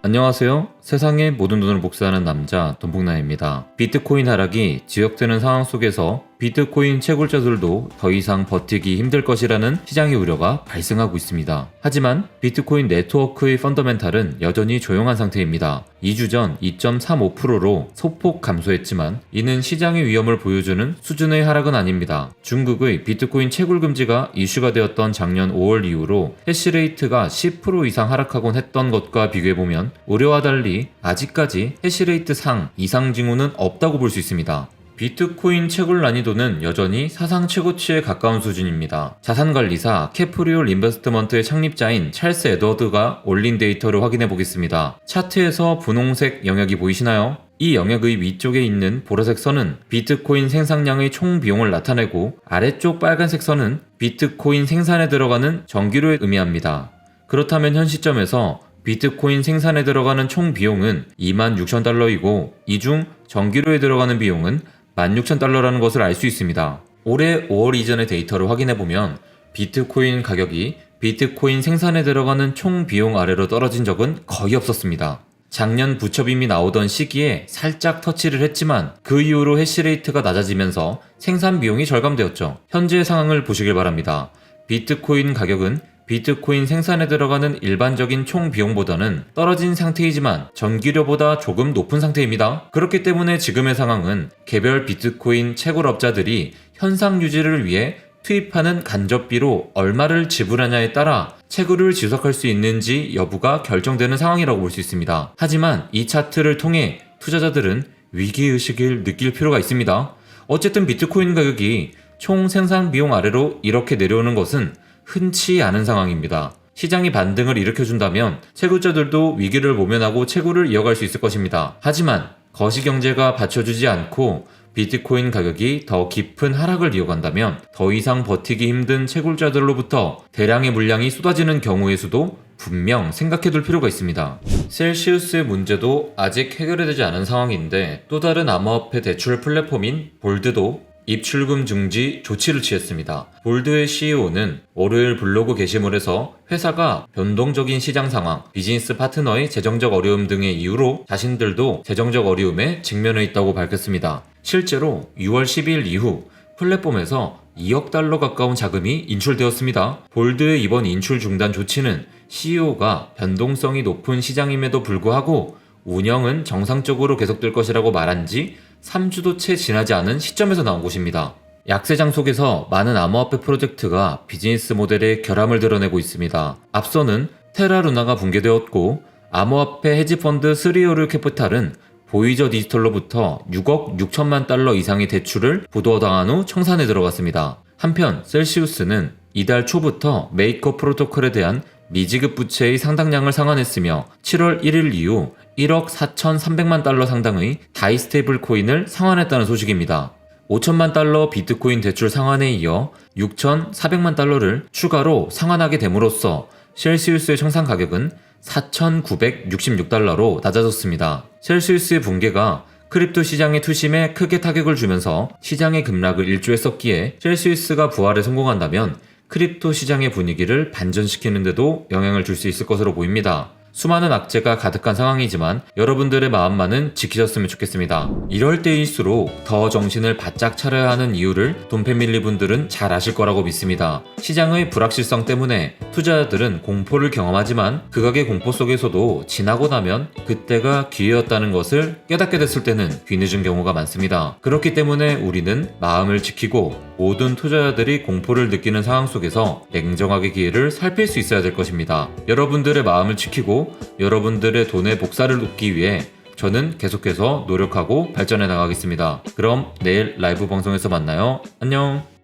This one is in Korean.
안녕하세요. 세상의 모든 돈을 복사하는 남자 돈복나입니다. 비트코인 하락이 지속되는 상황 속에서 비트코인 채굴자들도 더 이상 버티기 힘들 것이라는 시장의 우려가 발생하고 있습니다. 하지만 비트코인 네트워크의 펀더멘탈은 여전히 조용한 상태입니다. 2주 전 2.35%로 소폭 감소했지만 이는 시장의 위험을 보여주는 수준의 하락은 아닙니다. 중국의 비트코인 채굴 금지가 이슈가 되었던 작년 5월 이후로 해시레이트가 10% 이상 하락하곤 했던 것과 비교해보면 우려와 달리 아직까지 해시레이트 이상 징후는 없다고 볼 수 있습니다. 비트코인 채굴 난이도는 여전히 사상 최고치에 가까운 수준입니다. 자산관리사 캐프리올 인베스트먼트의 창립자인 찰스 에드워드가 올린 데이터를 확인해 보겠습니다. 차트에서 분홍색 영역이 보이시나요? 이 영역의 위쪽에 있는 보라색 선은 비트코인 생산량의 총 비용을 나타내고 아래쪽 빨간색 선은 비트코인 생산에 들어가는 전기료를 의미합니다. 그렇다면 현 시점에서 비트코인 생산에 들어가는 총 비용은 26,000달러이고 이 중 전기료에 들어가는 비용은 16,000달러라는 것을 알 수 있습니다. 올해 5월 이전의 데이터를 확인해보면 비트코인 가격이 비트코인 생산에 들어가는 총 비용 아래로 떨어진 적은 거의 없었습니다. 작년 부처빔이 나오던 시기에 살짝 터치를 했지만 그 이후로 해시레이트가 낮아지면서 생산 비용이 절감되었죠. 현재 상황을 보시길 바랍니다. 비트코인 가격은 비트코인 생산에 들어가는 일반적인 총 비용보다는 떨어진 상태이지만 전기료보다 조금 높은 상태입니다. 그렇기 때문에 지금의 상황은 개별 비트코인 채굴업자들이 현상 유지를 위해 투입하는 간접비로 얼마를 지불하냐에 따라 채굴을 지속할 수 있는지 여부가 결정되는 상황이라고 볼 수 있습니다. 하지만 이 차트를 통해 투자자들은 위기의식을 느낄 필요가 있습니다. 어쨌든 비트코인 가격이 총 생산 비용 아래로 이렇게 내려오는 것은 흔치 않은 상황입니다. 시장이 반등을 일으켜준다면 채굴자들도 위기를 모면하고 채굴을 이어갈 수 있을 것입니다. 하지만 거시경제가 받쳐주지 않고 비트코인 가격이 더 깊은 하락을 이어간다면 더 이상 버티기 힘든 채굴자들로부터 대량의 물량이 쏟아지는 경우의 수도 분명 생각해둘 필요가 있습니다. 셀시우스의 문제도 아직 해결되지 않은 상황인데 또 다른 암호화폐 대출 플랫폼인 볼드도 입출금 중지 조치를 취했습니다. 볼드의 CEO는 월요일 블로그 게시물에서 회사가 변동적인 시장 상황, 비즈니스 파트너의 재정적 어려움 등의 이유로 자신들도 재정적 어려움에 직면해 있다고 밝혔습니다. 실제로 6월 12일 이후 플랫폼에서 2억 달러 가까운 자금이 인출되었습니다. 볼드의 이번 인출 중단 조치는 CEO가 변동성이 높은 시장임에도 불구하고 운영은 정상적으로 계속될 것이라고 말한 지 3주도 채 지나지 않은 시점에서 나온 것입니다. 약세장 속에서 많은 암호화폐 프로젝트가 비즈니스 모델의 결함을 드러내고 있습니다. 앞서는 테라루나가 붕괴되었고 암호화폐 헤지펀드 3어류 캐피탈은 보이저 디지털로부터 6억 6천만 달러 이상의 대출을 부도당한 후 청산에 들어갔습니다. 한편 셀시우스는 이달 초부터 메이커 프로토콜에 대한 미지급 부채의 상당량을 상환했으며 7월 1일 이후 1억 4,300만 달러 상당의 다이 스테이블 코인을 상환했다는 소식입니다. 5천만 달러 비트코인 대출 상환에 이어 6,400만 달러를 추가로 상환하게 됨으로써 셀시우스의 청산 가격은 4,966달러로 낮아졌습니다. 셀시우스의 붕괴가 크립토 시장의 투심에 크게 타격을 주면서 시장의 급락을 일조했었기에 셀시우스가 부활에 성공한다면 크립토 시장의 분위기를 반전시키는데도 영향을 줄 수 있을 것으로 보입니다. 수많은 악재가 가득한 상황이지만 여러분들의 마음만은 지키셨으면 좋겠습니다. 이럴 때일수록 더 정신을 바짝 차려야 하는 이유를 돈패밀리 분들은 잘 아실 거라고 믿습니다. 시장의 불확실성 때문에 투자자들은 공포를 경험하지만 극악의 공포 속에서도 지나고 나면 그때가 기회였다는 것을 깨닫게 됐을 때는 뒤늦은 경우가 많습니다. 그렇기 때문에 우리는 마음을 지키고 모든 투자자들이 공포를 느끼는 상황 속에서 냉정하게 기회를 살필 수 있어야 될 것입니다. 여러분들의 마음을 지키고 여러분들의 돈의 복사를 돕기 위해 저는 계속해서 노력하고 발전해 나가겠습니다. 그럼 내일 라이브 방송에서 만나요. 안녕.